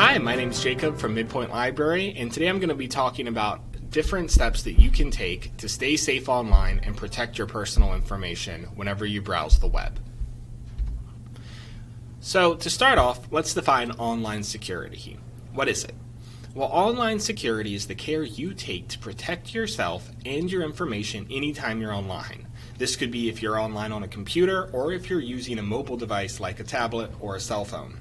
Hi, my name is Jacob from Midpoint Library, and today I'm going to be talking about different steps that you can take to stay safe online and protect your personal information whenever you browse the web. So to start off, let's define online security. What is it? Well, online security is the care you take to protect yourself and your information anytime you're online. This could be if you're online on a computer or if you're using a mobile device like a tablet or a cell phone.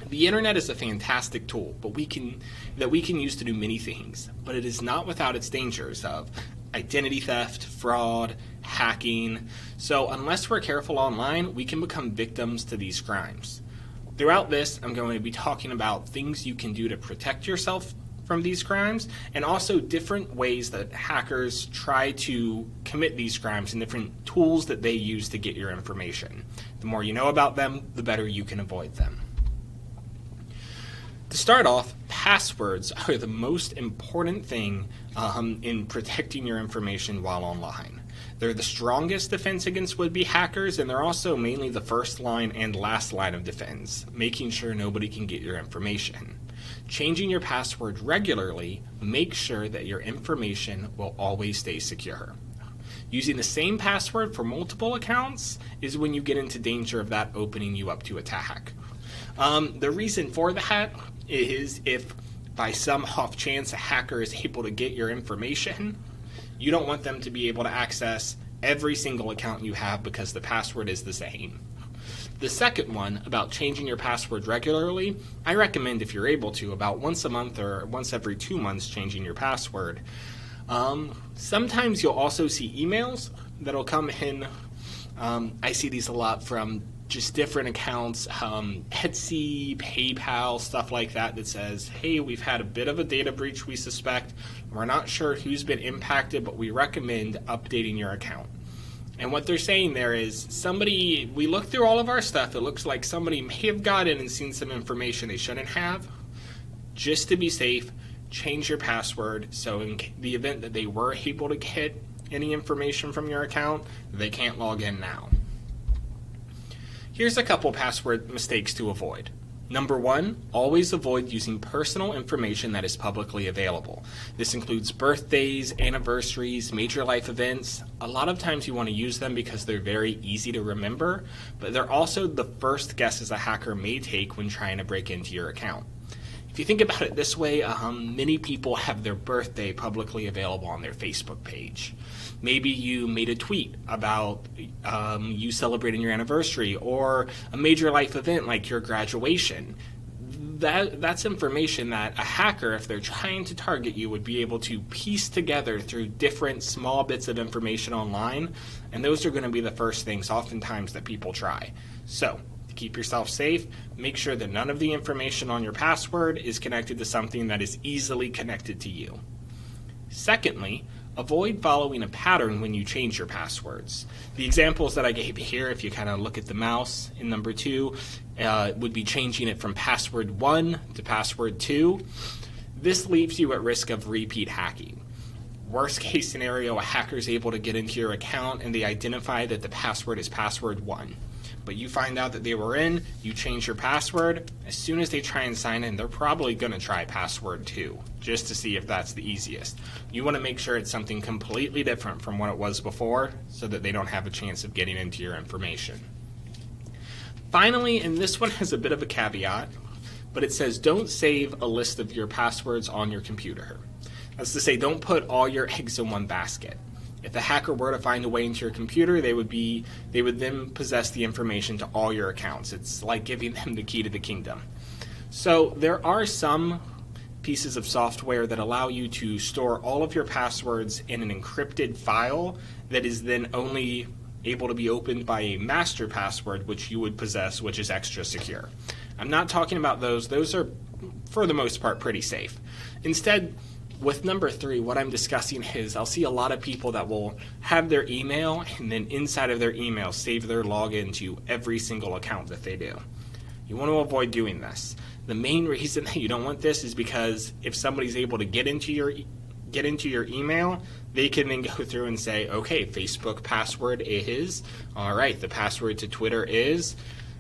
The internet is a fantastic tool that we can use to do many things, but it is not without its dangers of identity theft, fraud, hacking. So unless we're careful online, we can become victims to these crimes. Throughout this, I'm going to be talking about things you can do to protect yourself from these crimes, and also different ways that hackers try to commit these crimes and different tools that they use to get your information. The more you know about them, the better you can avoid them. To start off, passwords are the most important thing in protecting your information while online. They're the strongest defense against would-be hackers, and they're also mainly the first line and last line of defense, making sure nobody can get your information. Changing your password regularly makes sure that your information will always stay secure. Using the same password for multiple accounts is when you get into danger of that opening you up to attack. The reason for that is if by some off chance a hacker is able to get your information, you don't want them to be able to access every single account you have because the password is the same. The second one, about changing your password regularly, I recommend if you're able to, about once a month or once every 2 months changing your password. Sometimes you'll also see emails that'll come in. I see these a lot from just different accounts, Etsy, PayPal, stuff like that, that says, hey, we've had a bit of a data breach we suspect. We're not sure who's been impacted, but we recommend updating your account. And what they're saying there is we looked through all of our stuff. It looks like somebody may have got in and seen some information they shouldn't have. Just to be safe, change your password so in the event that they were able to get any information from your account, they can't log in now. Here's a couple password mistakes to avoid. Number 1, always avoid using personal information that is publicly available. This includes birthdays, anniversaries, major life events. A lot of times you want to use them because they're very easy to remember, but they're also the first guesses a hacker may take when trying to break into your account. If you think about it this way, many people have their birthday publicly available on their Facebook page. Maybe you made a tweet about you celebrating your anniversary or a major life event like your graduation. That's information that a hacker, if they're trying to target you, would be able to piece together through different small bits of information online, and those are going to be the first things oftentimes that people try. So, to keep yourself safe, make sure that none of the information on your password is connected to something that is easily connected to you. Secondly, avoid following a pattern when you change your passwords. The examples that I gave here, if you kind of look at the mouse in number 2, would be changing it from password 1 to password 2. This leaves you at risk of repeat hacking. Worst case scenario, a hacker is able to get into your account and they identify that the password is password 1. But you find out that they were in, you change your password. As soon as they try and sign in, they're probably going to try password 2, just to see if that's the easiest. You want to make sure it's something completely different from what it was before, so that they don't have a chance of getting into your information. Finally, and this one has a bit of a caveat, but it says don't save a list of your passwords on your computer. That's to say, don't put all your eggs in one basket. If the hacker were to find a way into your computer, they would then possess the information to all your accounts. It's like giving them the key to the kingdom. So there are some pieces of software that allow you to store all of your passwords in an encrypted file that is then only able to be opened by a master password, which you would possess, which is extra secure. I'm not talking about those. Those are, for the most part, pretty safe. Instead, with number 3, what I'm discussing is I'll see a lot of people that will have their email and then inside of their email save their login to every single account that they do. You want to avoid doing this. The main reason that you don't want this is because if somebody's able to get into your email, they can then go through and say, okay, Facebook password is, all right, the password to Twitter is.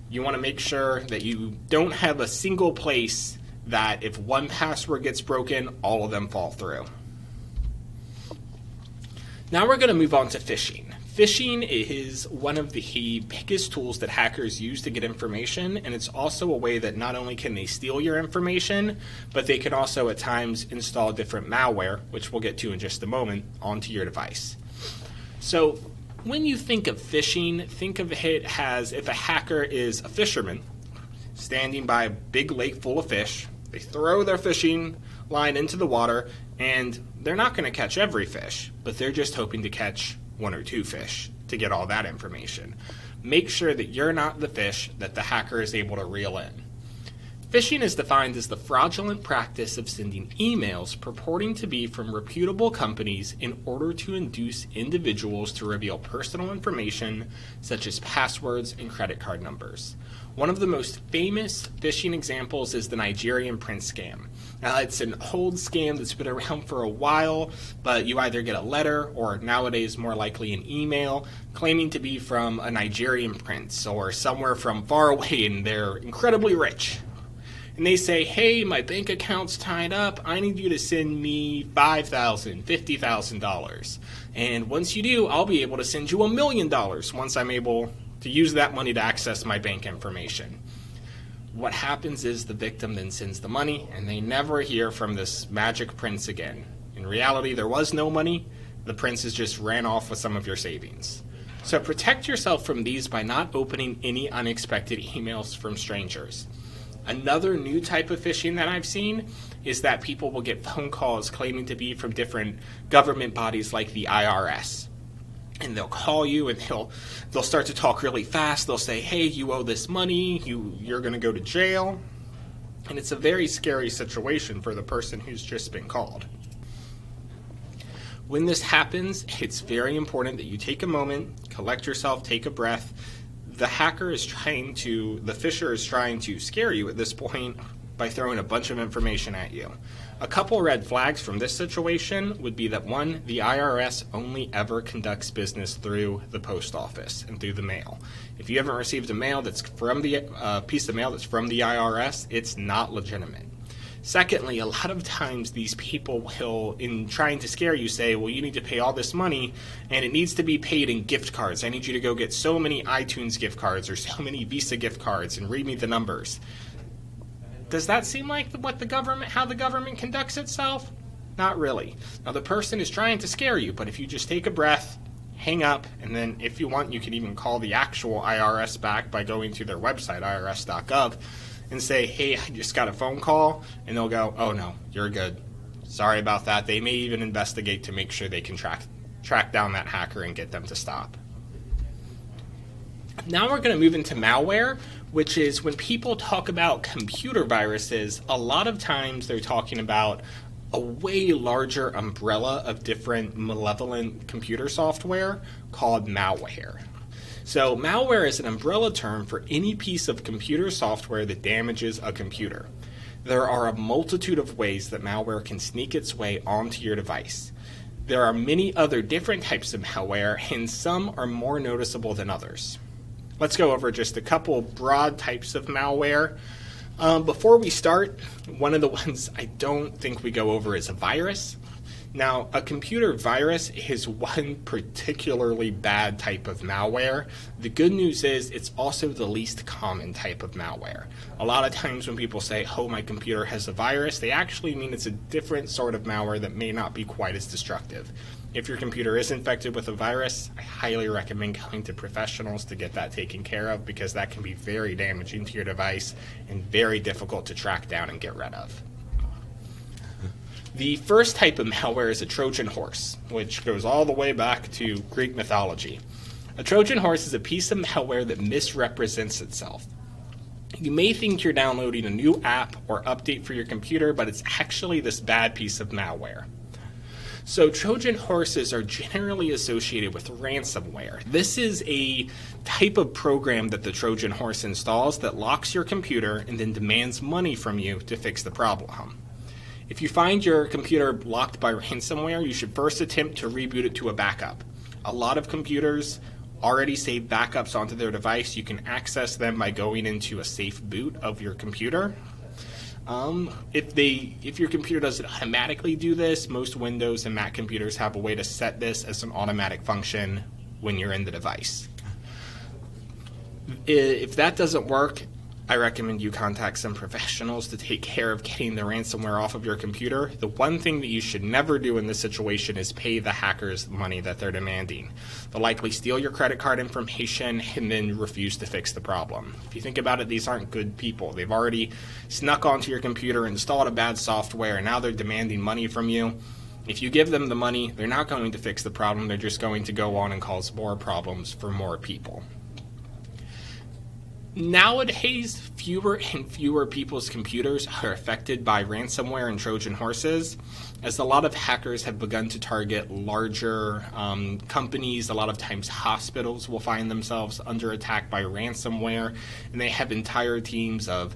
You want to make sure that you don't have a single place that if one password gets broken, all of them fall through. Now we're going to move on to phishing. Phishing is one of the biggest tools that hackers use to get information, and it's also a way that not only can they steal your information, but they can also at times install different malware, which we'll get to in just a moment, onto your device. So when you think of phishing, think of it as if a hacker is a fisherman standing by a big lake full of fish. They throw their fishing line into the water, and they're not going to catch every fish, but they're just hoping to catch one or two fish to get all that information. Make sure that you're not the fish that the hacker is able to reel in. Phishing is defined as the fraudulent practice of sending emails purporting to be from reputable companies in order to induce individuals to reveal personal information such as passwords and credit card numbers. One of the most famous phishing examples is the Nigerian prince scam. Now, it's an old scam that's been around for a while, but you either get a letter or nowadays more likely an email claiming to be from a Nigerian prince or somewhere from far away, and they're incredibly rich. And they say, hey, my bank account's tied up. I need you to send me $5,000, $50,000. And once you do, I'll be able to send you $1 million once I'm able to use that money to access my bank information. What happens is the victim then sends the money, and they never hear from this magic prince again. In reality, there was no money. The princes just ran off with some of your savings. So protect yourself from these by not opening any unexpected emails from strangers. Another new type of phishing that I've seen is that people will get phone calls claiming to be from different government bodies like the IRS. And they'll call you and they'll start to talk really fast. They'll say, hey, you owe this money, you're going to go to jail. And it's a very scary situation for the person who's just been called. When this happens, it's very important that you take a moment, collect yourself, take a breath. The fisher is trying to scare you at this point by throwing a bunch of information at you. A couple red flags from this situation would be that, one, the IRS only ever conducts business through the post office and through the mail. If you haven't received a piece of mail that's from the IRS, it's not legitimate. Secondly, a lot of times these people will, in trying to scare you, say, well, you need to pay all this money, and it needs to be paid in gift cards. I need you to go get so many iTunes gift cards or so many Visa gift cards and read me the numbers. Does that seem like how the government conducts itself? Not really. Now, the person is trying to scare you, but if you just take a breath, hang up, and then if you want, you can even call the actual IRS back by going to their website, irs.gov, and say, hey, I just got a phone call, and they'll go, oh no, you're good. Sorry about that. They may even investigate to make sure they can track down that hacker and get them to stop. Now we're going to move into malware, which is when people talk about computer viruses, a lot of times they're talking about a way larger umbrella of different malevolent computer software called malware. So malware is an umbrella term for any piece of computer software that damages a computer. There are a multitude of ways that malware can sneak its way onto your device. There are many other different types of malware, and some are more noticeable than others. Let's go over just a couple broad types of malware. Before we start, one of the ones I don't think we go over is a virus. Now, a computer virus is one particularly bad type of malware. The good news is it's also the least common type of malware. A lot of times when people say, oh, my computer has a virus, they actually mean it's a different sort of malware that may not be quite as destructive. If your computer is infected with a virus, I highly recommend going to professionals to get that taken care of, because that can be very damaging to your device and very difficult to track down and get rid of. The first type of malware is a Trojan horse, which goes all the way back to Greek mythology. A Trojan horse is a piece of malware that misrepresents itself. You may think you're downloading a new app or update for your computer, but it's actually this bad piece of malware. So Trojan horses are generally associated with ransomware. This is a type of program that the Trojan horse installs that locks your computer and then demands money from you to fix the problem. If you find your computer locked by ransomware, you should first attempt to reboot it to a backup. A lot of computers already save backups onto their device. You can access them by going into a safe boot of your computer. If your computer doesn't automatically do this, most Windows and Mac computers have a way to set this as an automatic function when you're in the device. If that doesn't work, I recommend you contact some professionals to take care of getting the ransomware off of your computer. The one thing that you should never do in this situation is pay the hackers money that they're demanding. They'll likely steal your credit card information and then refuse to fix the problem. If you think about it, these aren't good people. They've already snuck onto your computer, installed a bad software, and now they're demanding money from you. If you give them the money, they're not going to fix the problem. They're just going to go on and cause more problems for more people. Nowadays, fewer and fewer people's computers are affected by ransomware and Trojan horses, as a lot of hackers have begun to target larger companies. A lot of times hospitals will find themselves under attack by ransomware, and they have entire teams of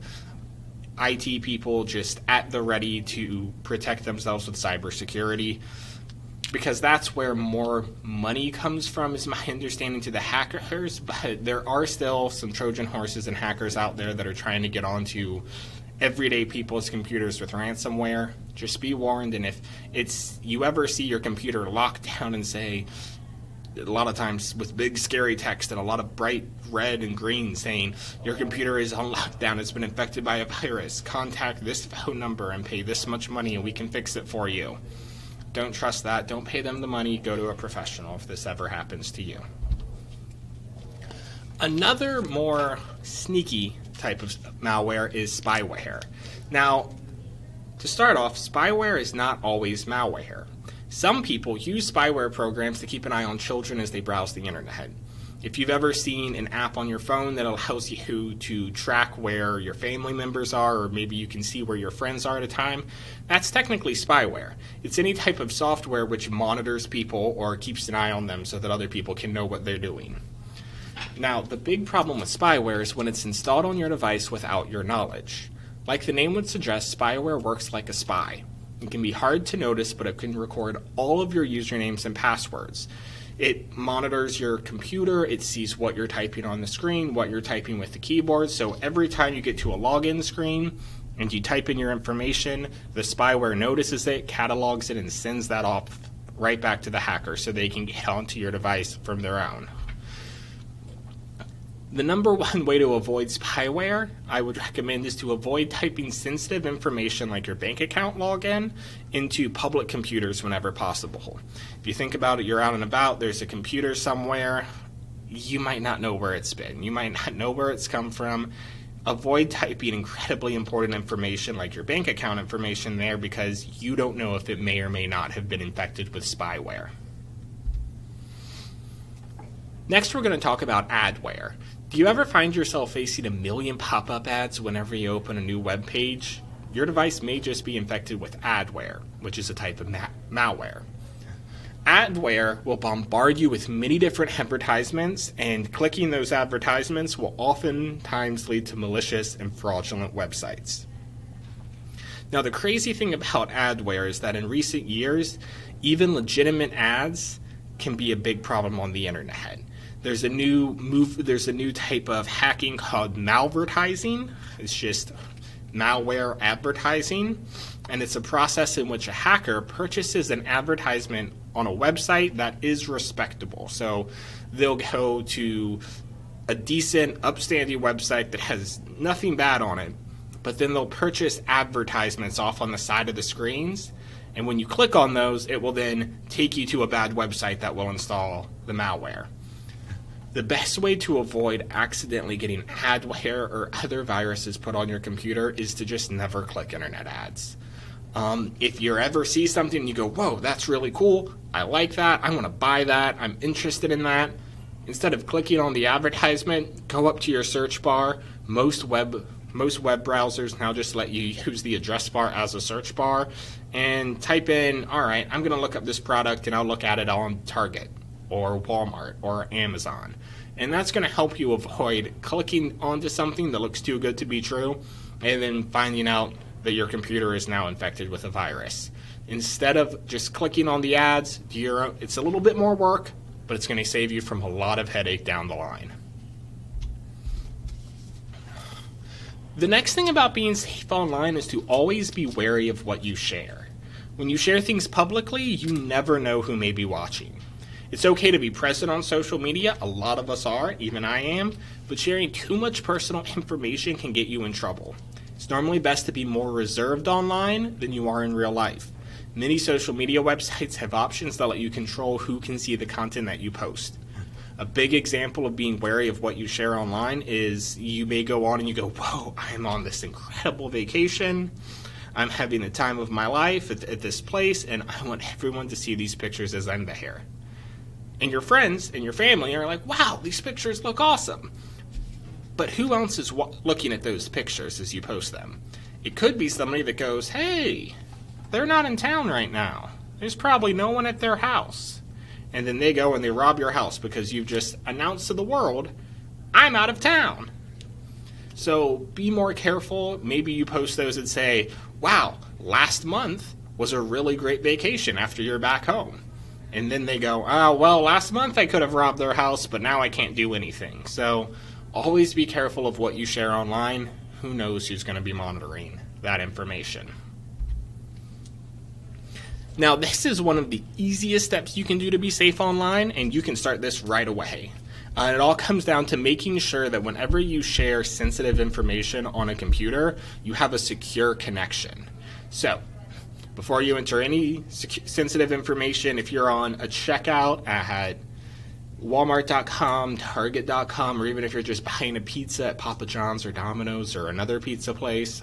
IT people just at the ready to protect themselves with cybersecurity, because that's where more money comes from, is my understanding, to the hackers. But there are still some Trojan horses and hackers out there that are trying to get onto everyday people's computers with ransomware. Just be warned, and if you ever see your computer locked down and say, a lot of times with big scary text and a lot of bright red and green saying your computer is on lockdown, it's been infected by a virus, contact this phone number and pay this much money and we can fix it for you. Don't trust that. Don't pay them the money. Go to a professional if this ever happens to you. Another more sneaky type of malware is spyware. Now, to start off, spyware is not always malware. Some people use spyware programs to keep an eye on children as they browse the internet. If you've ever seen an app on your phone that allows you to track where your family members are, or maybe you can see where your friends are at a time, that's technically spyware. It's any type of software which monitors people or keeps an eye on them so that other people can know what they're doing. Now, the big problem with spyware is when it's installed on your device without your knowledge. Like the name would suggest, spyware works like a spy. It can be hard to notice, but it can record all of your usernames and passwords. It monitors your computer, it sees what you're typing on the screen, what you're typing with the keyboard, so every time you get to a login screen and you type in your information, the spyware notices it, catalogs it, and sends that off right back to the hacker so they can get onto your device from their own. The number one way to avoid spyware, I would recommend, is to avoid typing sensitive information like your bank account login into public computers whenever possible. If you think about it, you're out and about, there's a computer somewhere, you might not know where it's been. You might not know where it's come from. Avoid typing incredibly important information like your bank account information there, because you don't know if it may or may not have been infected with spyware. Next, we're going to talk about adware. Do you ever find yourself facing a million pop-up ads whenever you open a new web page? Your device may just be infected with adware, which is a type of malware. Adware will bombard you with many different advertisements, and clicking those advertisements will oftentimes lead to malicious and fraudulent websites. Now, the crazy thing about adware is that in recent years, even legitimate ads can be a big problem on the internet. There's a new type of hacking called malvertising. It's just malware advertising, and it's a process in which a hacker purchases an advertisement on a website that is respectable. So they'll go to a decent, upstanding website that has nothing bad on it, but then they'll purchase advertisements off on the side of the screens, and when you click on those, it will then take you to a bad website that will install the malware. The best way to avoid accidentally getting adware or other viruses put on your computer is to just never click internet ads. If you ever see something and you go, whoa, that's really cool, I like that, I want to buy that, I'm interested in that, instead of clicking on the advertisement, go up to your search bar. Most web browsers now just let you use the address bar as a search bar and type in, all right, I'm going to look up this product and I'll look at it on Target or Walmart or Amazon. And that's going to help you avoid clicking onto something that looks too good to be true and then finding out that your computer is now infected with a virus. Instead of just clicking on the ads, it's a little bit more work, but it's going to save you from a lot of headache down the line. The next thing about being safe online is to always be wary of what you share. When you share things publicly, you never know who may be watching. It's okay to be present on social media, a lot of us are, even I am, but sharing too much personal information can get you in trouble. It's normally best to be more reserved online than you are in real life. Many social media websites have options that let you control who can see the content that you post. A big example of being wary of what you share online is you may go on and you go, whoa, I'm on this incredible vacation. I'm having the time of my life at this place, and I want everyone to see these pictures as I'm there. And your friends and your family are like, wow, these pictures look awesome. But who else is looking at those pictures as you post them? It could be somebody that goes, hey, they're not in town right now. There's probably no one at their house. And then they go and they rob your house because you've just announced to the world, I'm out of town. So be more careful. Maybe you post those and say, wow, last month was a really great vacation after you're back home. And then they go, oh, well, last month I could have robbed their house, but now I can't do anything. So always be careful of what you share online. Who knows who's going to be monitoring that information. Now, this is one of the easiest steps you can do to be safe online, and you can start this right away. It all comes down to making sure that whenever you share sensitive information on a computer, you have a secure connection. So, before you enter any sensitive information, if you're on a checkout at Walmart.com, Target.com, or even if you're just buying a pizza at Papa John's or Domino's or another pizza place,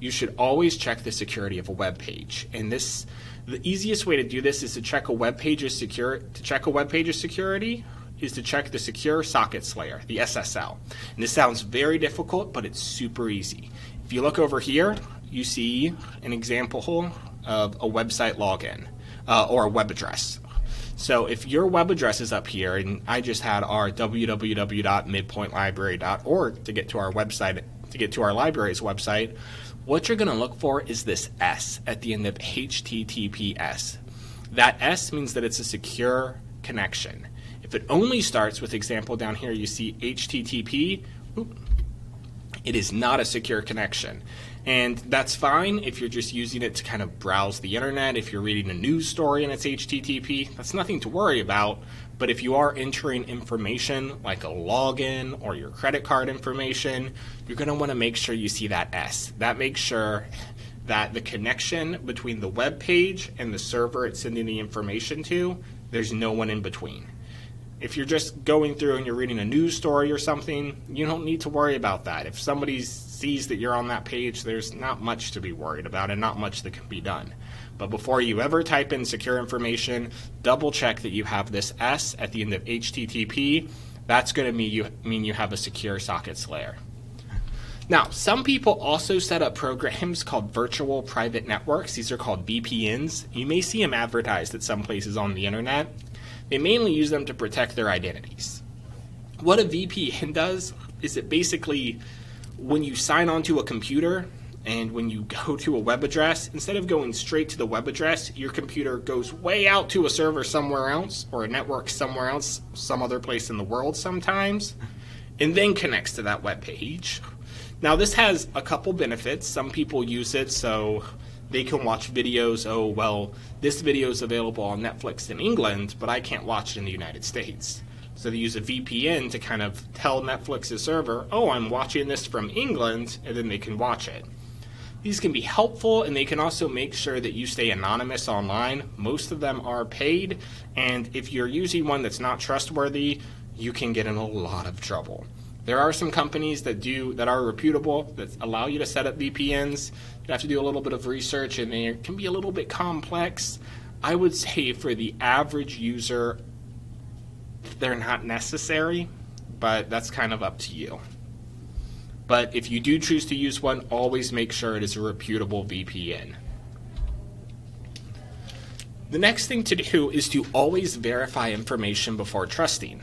you should always check the security of a web page. And the easiest way to do this is to check a web page's security is to check the secure sockets layer, the SSL. And this sounds very difficult, but it's super easy. If you look over here, you see an example of a website login or a web address. So if your web address is up here, and I just had our www.midpointlibrary.org to get to our website, to get to our library's website, what you're going to look for is this S at the end of HTTPS. That S means that it's a secure connection. If it only starts with example down here, you see HTTP, it is not a secure connection. And that's fine if you're just using it to kind of browse the internet. If you're reading a news story and it's HTTP, that's nothing to worry about. But if you are entering information like a login or your credit card information, you're going to want to make sure you see that S. That makes sure that the connection between the web page and the server it's sending the information to, there's no one in between. If you're just going through and you're reading a news story or something, you don't need to worry about that. If somebody sees that you're on that page, there's not much to be worried about and not much that can be done. But before you ever type in secure information, double check that you have this S at the end of HTTP. That's going to mean you have a secure sockets layer. Now, some people also set up programs called virtual private networks. These are called VPNs. You may see them advertised at some places on the internet. They mainly use them to protect their identities. What a VPN does is it basically, when you sign onto a computer and when you go to a web address, instead of going straight to the web address, your computer goes way out to a server somewhere else or a network somewhere else, some other place in the world sometimes, and then connects to that web page. Now, this has a couple benefits. Some people use it so they can watch videos. Oh, well, this video is available on Netflix in England, but I can't watch it in the United States. So they use a VPN to kind of tell Netflix's server, oh, I'm watching this from England, and then they can watch it. These can be helpful, and they can also make sure that you stay anonymous online. Most of them are paid, and if you're using one that's not trustworthy, you can get in a lot of trouble. There are some companies that are reputable, that allow you to set up VPNs. You have to do a little bit of research, and they can be a little bit complex. I would say for the average user, they're not necessary, but that's kind of up to you. But if you do choose to use one, always make sure it is a reputable VPN. The next thing to do is to always verify information before trusting.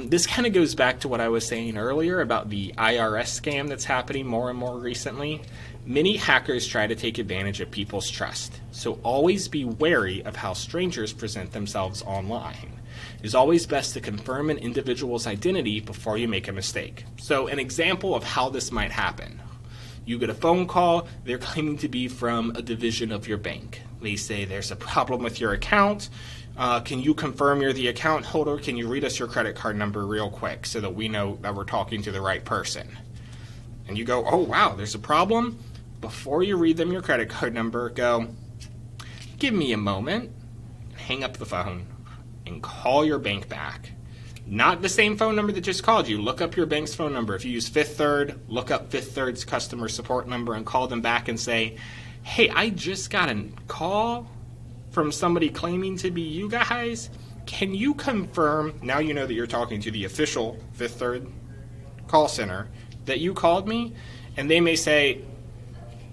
This kind of goes back to what I was saying earlier about the IRS scam that's happening more and more recently. Many hackers try to take advantage of people's trust, so always be wary of how strangers present themselves online. It's always best to confirm an individual's identity before you make a mistake. So an example of how this might happen. You get a phone call, they're claiming to be from a division of your bank. They say there's a problem with your account. Can you confirm you're the account holder? Can you read us your credit card number real quick so that we know that we're talking to the right person? And you go, oh wow, there's a problem? Before you read them your credit card number, go, give me a moment, hang up the phone, and call your bank back. Not the same phone number that just called you. Look up your bank's phone number. If you use Fifth Third, look up Fifth Third's customer support number and call them back and say, hey, I just got a call from somebody claiming to be you guys. Can you confirm, now you know that you're talking to the official Fifth Third call center, that you called me? And they may say,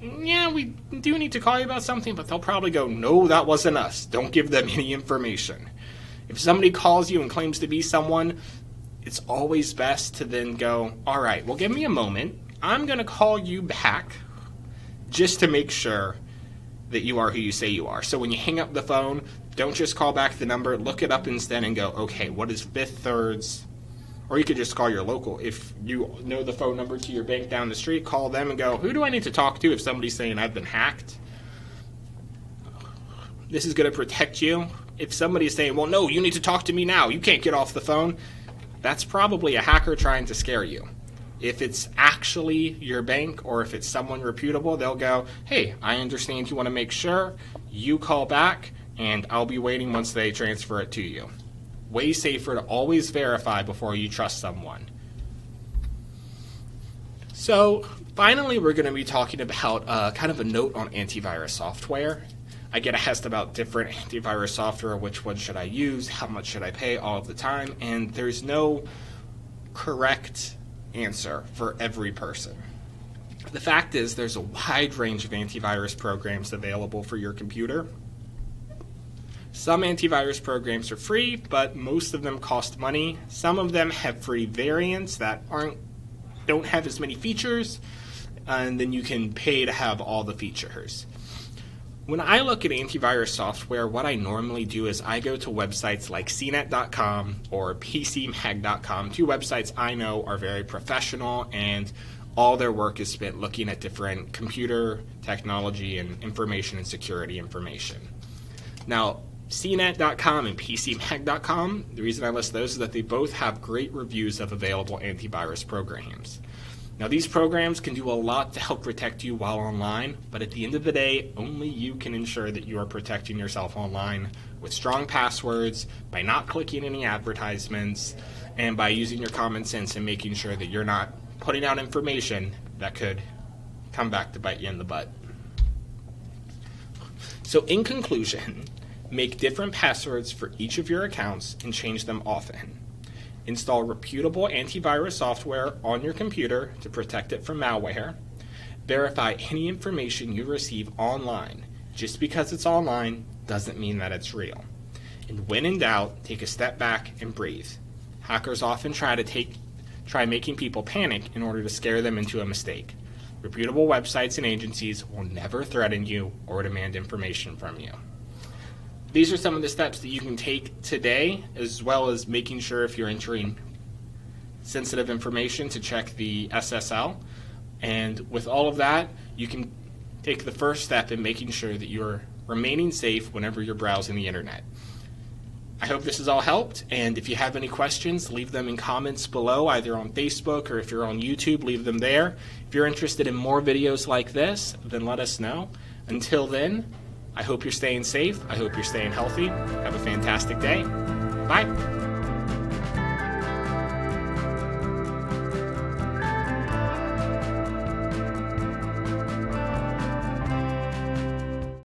yeah, we do need to call you about something, but they'll probably go, no, that wasn't us. Don't give them any information. If somebody calls you and claims to be someone, it's always best to then go, all right, well, give me a moment. I'm going to call you back just to make sure that you are who you say you are. So when you hang up the phone, don't just call back the number. Look it up instead and go, okay, what is Fifth Third's? Or you could just call your local. If you know the phone number to your bank down the street, call them and go, who do I need to talk to if somebody's saying I've been hacked? This is going to protect you. If somebody's saying, well, no, you need to talk to me now, you can't get off the phone, that's probably a hacker trying to scare you. If it's actually your bank or if it's someone reputable, they'll go, hey, I understand you want to make sure. You call back, and I'll be waiting once they transfer it to you. Way safer to always verify before you trust someone. So finally, we're going to be talking about kind of a note on antivirus software. I get asked about different antivirus software, which one should I use, how much should I pay all of the time, and there's no correct answer for every person. The fact is there's a wide range of antivirus programs available for your computer. Some antivirus programs are free, but most of them cost money. Some of them have free variants that don't have as many features, and then you can pay to have all the features. When I look at antivirus software, what I normally do is I go to websites like cnet.com or pcmag.com, two websites I know are very professional and all their work is spent looking at different computer technology and information and security information. Now, cnet.com and pcmag.com, the reason I list those is that they both have great reviews of available antivirus programs. Now, these programs can do a lot to help protect you while online, but at the end of the day, only you can ensure that you are protecting yourself online with strong passwords, by not clicking any advertisements, and by using your common sense and making sure that you're not putting out information that could come back to bite you in the butt. So in conclusion, make different passwords for each of your accounts and change them often. Install reputable antivirus software on your computer to protect it from malware. Verify any information you receive online. Just because it's online doesn't mean that it's real. And when in doubt, take a step back and breathe. Hackers often try making people panic in order to scare them into a mistake. Reputable websites and agencies will never threaten you or demand information from you. These are some of the steps that you can take today, as well as making sure if you're entering sensitive information to check the SSL. And with all of that, you can take the first step in making sure that you're remaining safe whenever you're browsing the internet. I hope this has all helped, and if you have any questions, leave them in comments below, either on Facebook or if you're on YouTube, leave them there. If you're interested in more videos like this, then let us know. Until then, I hope you're staying safe. I hope you're staying healthy. Have a fantastic day. Bye.